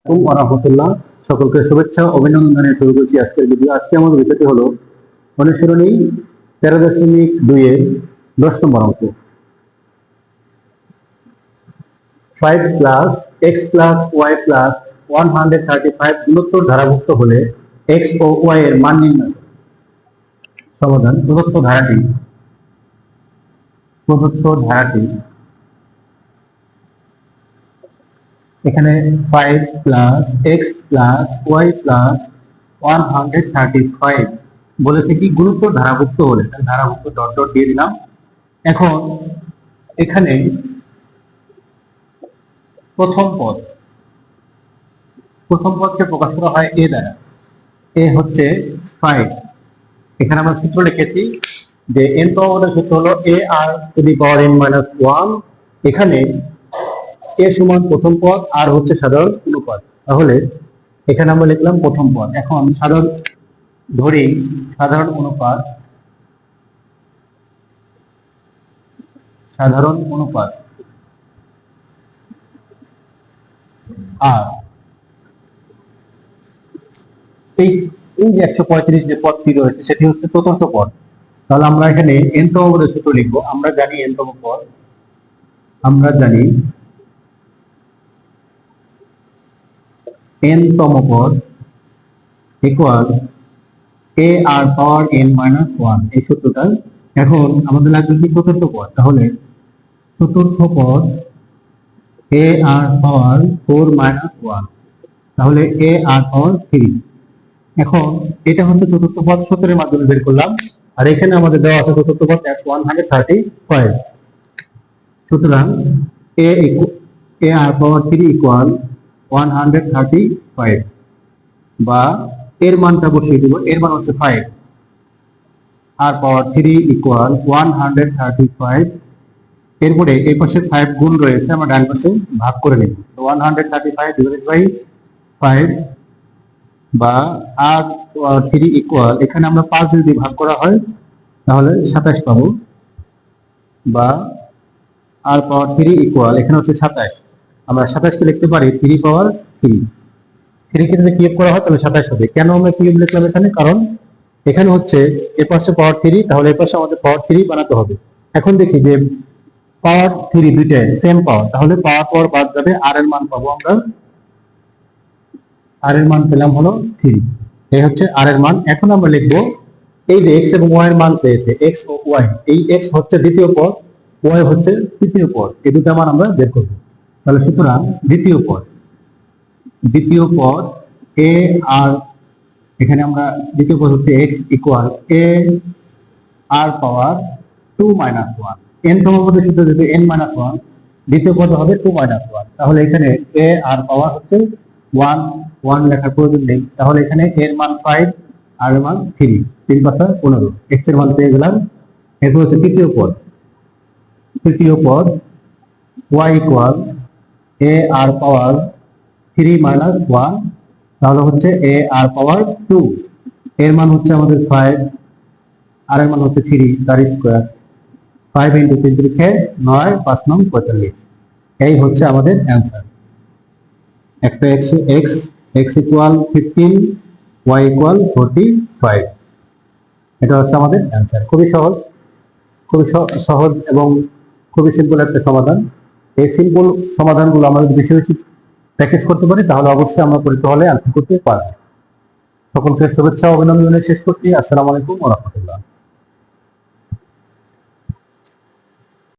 রাহমাতুল্লাহ, সকলকে শুভেচ্ছা অভিনন্দন জানিয়ে শুরু করছি আজকের ভিডিও। আজকে আমাদের বিষয়টি হলো অনুশীলনী 13.2 এর 10 নম্বর অঙ্ক। 5 plus x plus y plus 135 গুণোত্তর ধারাভুক্ত হলে এক্স ও ওয়াই এর মান নির্ণয়। সমাধান: প্রদত্ত ধারাটি এখানে 5 plus x plus y plus 135 বলেছে কি গুণোত্তর ধারাভুক্ত হলে, ধারাভুক্ত ডট ডট দিয়ে দিলাম। এখন এখানে প্রথম পদকে প্রকাশ করা হয় এ দ্বারা। এ হচ্ছে 5। এখানে আমরা সূত্র লিখেছি যে n তম পদের সূত্র হলো a r to the power n minus 1। এখানে a সমান প্রথম পদ, আর হচ্ছে সাধারণ অনুপাত। তাহলে এখানে আমরা লিখলাম প্রথম পদ। এখন সাধারণ অনুপাত আর এই যে 135 যে পদটি রয়েছে সেটি হচ্ছে চতুর্থ পদ। তাহলে আমরা এখানে n তম পদের সূত্র লিখবো। আমরা জানি n তম পদ equal a r power n minus 1, এই সূত্রটা। এখন আমাদের লাগবে কি চতুর্থ পদ। তাহলে চতুর্থ পদ a r পাওয়ার 4 মাইনাস 1, তাহলে a r পাওয়ার 3। এখন এটা হচ্ছে চতুর্থ পদ, সূত্রের মাধ্যমে বের করলাম। আর এখানে আমাদের দেওয়া আছে চতুর্থ পদ 135। সুতরাং a r পাওয়ার 3 ইকুয়াল 135, বা এর মানটা বসিয়ে দেব। এর মান হচ্ছে 5, r পাওয়ার 3 ইকুয়াল 135। এরপরে এই পাশে 5 গুণ রয়েছে, আমরা ডান পাশে ভাগ করে নেব। 135 ডিভাইডেড বাই 5, বা r পাওয়ার 3 ইকুয়াল, এখানে আমরা 5 যদি ভাগ করা হয় তাহলে 27 পাবো, বা r পাওয়ার 3 ইকুয়াল, এখানে হচ্ছে 27। আমরা 27 কে লিখতে পারি 3 পাওয়ার 3। 3 কে যদি কিউব করা হয় তাহলে 27 হবে। কেন আমরা কিউব লিখলাম এখানে? কারণ এখানে হচ্ছে এ পাশে পাওয়ার 3, তাহলে এ পাশে আমাদের পাওয়ার 3 বানাতে হবে। এখন দেখি যে পাওয়ার 3 দুইটাই সেম পাওয়ার, তাহলে পাওয়ার বাদ যাবে, আর এর মান পাবো আমরা। আর এর মান পেলাম হলো 3। এই হচ্ছে আর এর মান। এখন আমরা লিখবো এই যে এক্স এবং ওয়াই এর মান পেয়েছে, এক্স ও ওয়াই। এই এক্স হচ্ছে দ্বিতীয় পদ, ওয়াই হচ্ছে তৃতীয় পদ। এই দুটো মান আমরা বের করব। তাহলে সুতরাং দ্বিতীয় পদ এ আর, এখানে আমরা দ্বিতীয় পদ হচ্ছে এক্স ইকুয়াল এ আর পাওয়ার 2 মাইনাস 1। এন তম পদের সূত্র যদি n মাইনাস 1, দ্বিতীয় পদ হবে 2 মাইনাস 1। তাহলে এখানে এ আর পাওয়ার হচ্ছে 1 লেখার প্রয়োজন নেই। তাহলে এখানে এর মান 5, আর এর মান 3, 3 পাঁচা 15। এক্স এর মান পেয়ে গেলাম। এরপর হচ্ছে তৃতীয় পদ y ইকুয়াল এ আর পাওয়ার 3 মাইনাস 1, তাহলে হচ্ছে এ আর পাওয়ার 2। এর মান হচ্ছে আমাদের 5, আর এর মান হচ্ছে 3, তার স্কয়ার। 5 ইন্টু 3 লিখে 9, 5 9 45। এই হচ্ছে আমাদের অ্যান্সার। একটা x ইকুয়াল 15, y ইকুয়াল 45। এটা হচ্ছে আমাদের অ্যান্সার। খুবই সহজ এবং খুবই সিম্পল একটা সমাধান। এই সিম্পল সমাধানগুলো আমরা যদি বেশি বেশি প্র্যাকটিস করতে পারি তাহলে অবশ্যই আমরা পরীক্ষা হলে আনসার করতে পারবো। সকলকে শুভেচ্ছা অভিনন্দনে শেষ করছি। আসসালামু আলাইকুম ওয়া রাহমাতুল্লাহ।